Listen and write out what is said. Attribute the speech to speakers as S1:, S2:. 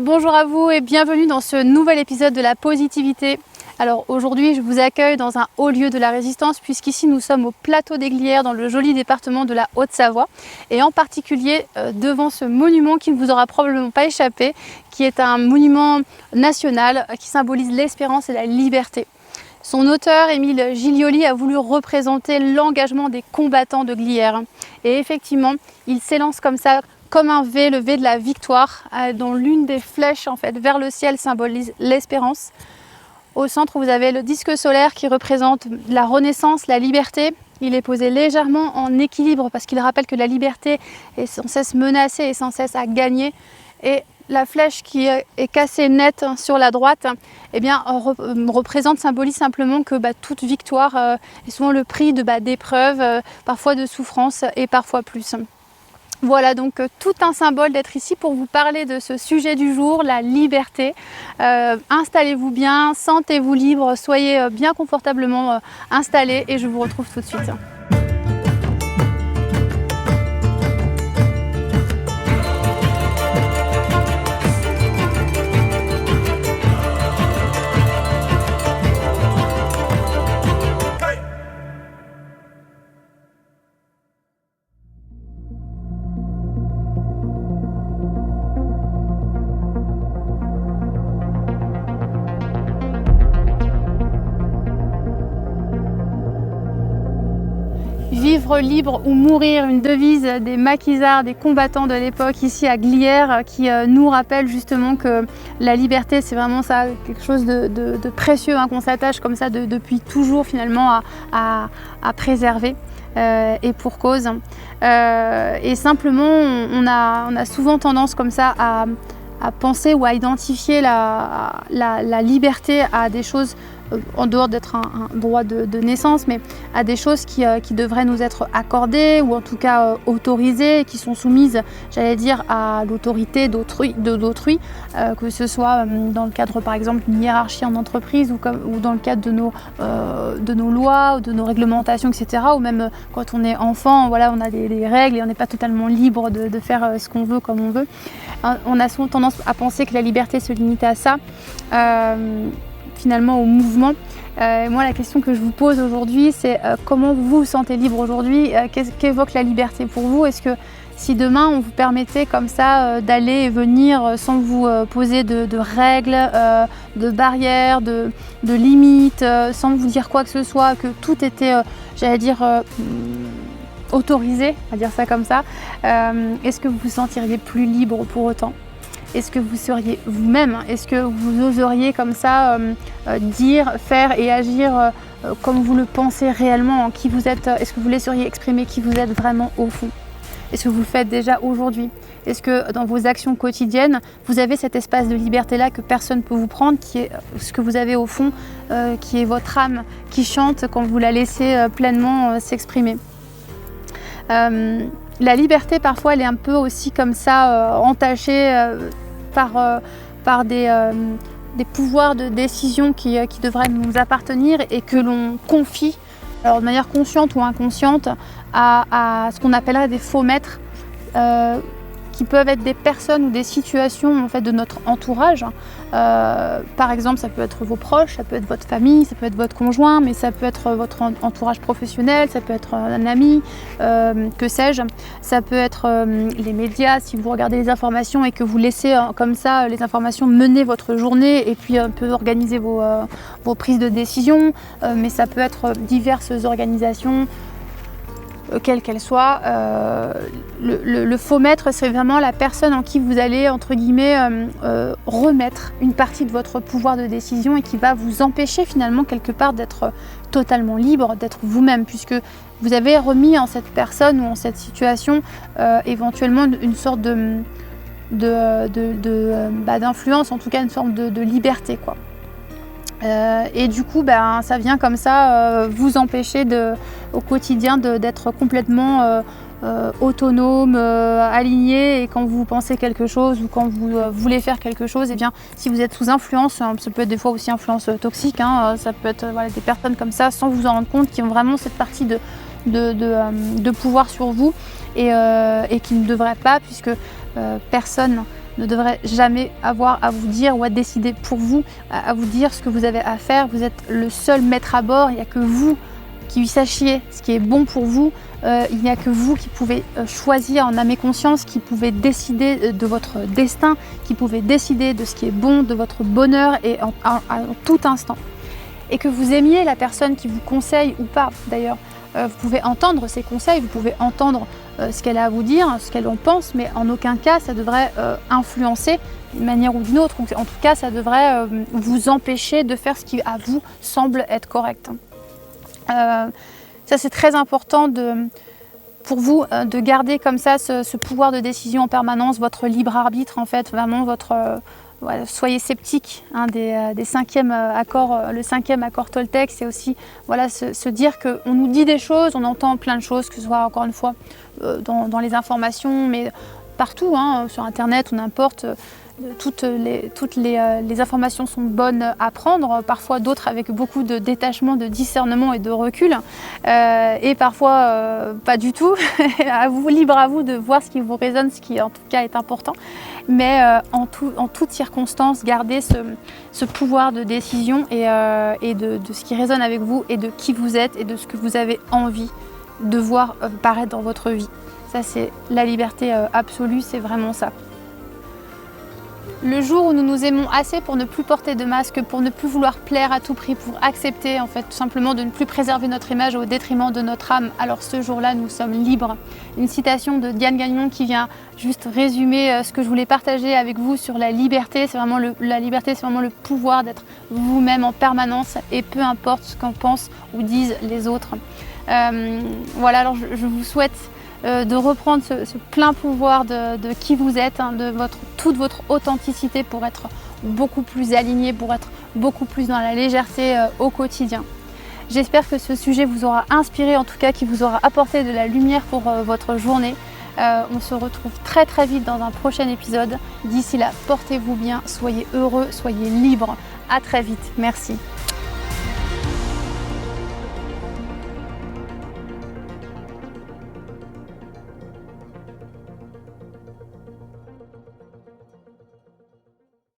S1: Bonjour à vous et bienvenue dans ce nouvel épisode de la positivité. Alors aujourd'hui je vous accueille dans un haut lieu de la résistance puisqu'ici nous sommes au plateau des Glières dans le joli département de la Haute-Savoie et en particulier devant ce monument qui ne vous aura probablement pas échappé, qui est un monument national qui symbolise l'espérance et la liberté. Son auteur, Émile Gilioli, a voulu représenter l'engagement des combattants de Glières. Et effectivement, il s'élance comme ça, comme un V, le V de la victoire, dont l'une des flèches en fait, vers le ciel symbolise l'espérance. Au centre, vous avez le disque solaire qui représente la renaissance, la liberté. Il est posé légèrement en équilibre parce qu'il rappelle que la liberté est sans cesse menacée et sans cesse à gagner. Et la flèche qui est cassée nette sur la droite eh bien, symbolise simplement que toute victoire est souvent le prix d'épreuves, parfois de souffrance et parfois plus. Voilà donc tout un symbole d'être ici pour vous parler de ce sujet du jour, la liberté. Installez-vous bien, sentez-vous libre, soyez bien confortablement installés et je vous retrouve tout de suite. Vivre libre ou mourir, une devise des maquisards, des combattants de l'époque ici à Glières qui nous rappelle justement que la liberté c'est vraiment ça, quelque chose de précieux qu'on s'attache comme ça depuis toujours finalement à préserver et pour cause. Et simplement on a souvent tendance comme ça à penser ou à identifier la liberté à des choses en dehors d'être un droit de naissance, mais à des choses qui devraient nous être accordées ou en tout cas autorisées, qui sont soumises, j'allais dire, à l'autorité d'autrui, que ce soit dans le cadre par exemple d'une hiérarchie en entreprise ou dans le cadre de nos lois ou de nos réglementations, etc. Ou même quand on est enfant, voilà, on a des règles et on n'est pas totalement libre de faire ce qu'on veut comme on veut. On a souvent tendance à penser que la liberté se limite à ça. Finalement au mouvement. Moi la question que je vous pose aujourd'hui c'est comment vous vous sentez libre aujourd'hui, qu'évoque la liberté pour vous? Est-ce que si demain on vous permettait comme ça d'aller et venir sans vous poser de règles, de barrières, de limites, sans vous dire quoi que ce soit, que tout était j'allais dire autorisé, on va dire ça comme ça, est-ce que vous vous sentiriez plus libre pour autant? Est-ce que vous seriez vous-même? Est-ce que vous oseriez comme ça dire, faire et agir comme vous le pensez réellement, en qui vous êtes? Est-ce que vous laisseriez exprimer qui vous êtes vraiment au fond? Est-ce que vous le faites déjà aujourd'hui? Est-ce que dans vos actions quotidiennes, vous avez cet espace de liberté-là que personne ne peut vous prendre, qui est ce que vous avez au fond, qui est votre âme, qui chante quand vous la laissez pleinement s'exprimer? La liberté, parfois, elle est un peu aussi comme ça, entachée par des pouvoirs de décision qui devraient nous appartenir et que l'on confie, alors de manière consciente ou inconsciente, à ce qu'on appellerait des faux maîtres, qui peuvent être des personnes ou des situations en fait, de notre entourage. Par exemple, ça peut être vos proches, ça peut être votre famille, ça peut être votre conjoint, mais ça peut être votre entourage professionnel, ça peut être un ami, que sais-je. Ça peut être les médias, si vous regardez les informations et que vous laissez comme ça les informations mener votre journée et puis un peu organiser vos prises de décision. Mais ça peut être diverses organisations, quelle qu'elle soit. Le faux maître, c'est vraiment la personne en qui vous allez, entre guillemets, remettre une partie de votre pouvoir de décision et qui va vous empêcher finalement quelque part d'être totalement libre, d'être vous-même, puisque vous avez remis en cette personne ou en cette situation éventuellement une sorte d'influence, en tout cas une forme de liberté, quoi. Et du coup, ça vient comme ça vous empêcher au quotidien d'être complètement autonome, aligné. Et quand vous pensez quelque chose ou quand vous voulez faire quelque chose, et bien, si vous êtes sous influence, ça peut être des fois aussi influence toxique, ça peut être des personnes comme ça, sans vous en rendre compte, qui ont vraiment cette partie de pouvoir sur vous et qui ne devraient pas, puisque personne ne devrait jamais avoir à vous dire ou à décider pour vous, à vous dire ce que vous avez à faire. Vous êtes le seul maître à bord, il n'y a que vous qui sachiez ce qui est bon pour vous. Il n'y a que vous qui pouvez choisir en âme et conscience, qui pouvez décider de votre destin, qui pouvez décider de ce qui est bon, de votre bonheur et en tout instant. Et que vous aimiez la personne qui vous conseille ou pas d'ailleurs. Vous pouvez entendre ses conseils, vous pouvez entendre ce qu'elle a à vous dire, ce qu'elle en pense, mais en aucun cas ça devrait influencer d'une manière ou d'une autre. En tout cas, ça devrait vous empêcher de faire ce qui à vous semble être correct. Ça, c'est très important pour vous de garder comme ça ce pouvoir de décision en permanence, votre libre arbitre en fait, vraiment votre... Voilà, soyez sceptique des cinquièmes accords, le cinquième accord Toltec, c'est aussi voilà, se dire qu'on nous dit des choses, on entend plein de choses, que ce soit encore une fois dans les informations, mais partout, sur internet ou n'importe, toutes les informations sont bonnes à prendre, parfois d'autres avec beaucoup de détachement, de discernement et de recul, et parfois pas du tout. Libre à vous de voir ce qui vous résonne, ce qui en tout cas est important. Mais en toutes circonstances, gardez ce pouvoir de décision et de ce qui résonne avec vous et de qui vous êtes et de ce que vous avez envie de voir paraître dans votre vie. Ça, c'est la liberté absolue, c'est vraiment ça. Le jour où nous nous aimons assez pour ne plus porter de masque, pour ne plus vouloir plaire à tout prix, pour accepter en fait tout simplement de ne plus préserver notre image au détriment de notre âme, alors ce jour-là nous sommes libres. Une citation de Diane Gagnon qui vient juste résumer ce que je voulais partager avec vous sur la liberté. C'est vraiment la liberté, c'est vraiment le pouvoir d'être vous-même en permanence et peu importe ce qu'en pensent ou disent les autres. Voilà, alors je vous souhaite de reprendre ce plein pouvoir de qui vous êtes, de toute votre authenticité pour être beaucoup plus aligné, pour être beaucoup plus dans la légèreté au quotidien. J'espère que ce sujet vous aura inspiré, en tout cas qui vous aura apporté de la lumière pour votre journée. On se retrouve très très vite dans un prochain épisode. D'ici là, portez-vous bien, soyez heureux, soyez libres. À très vite, merci.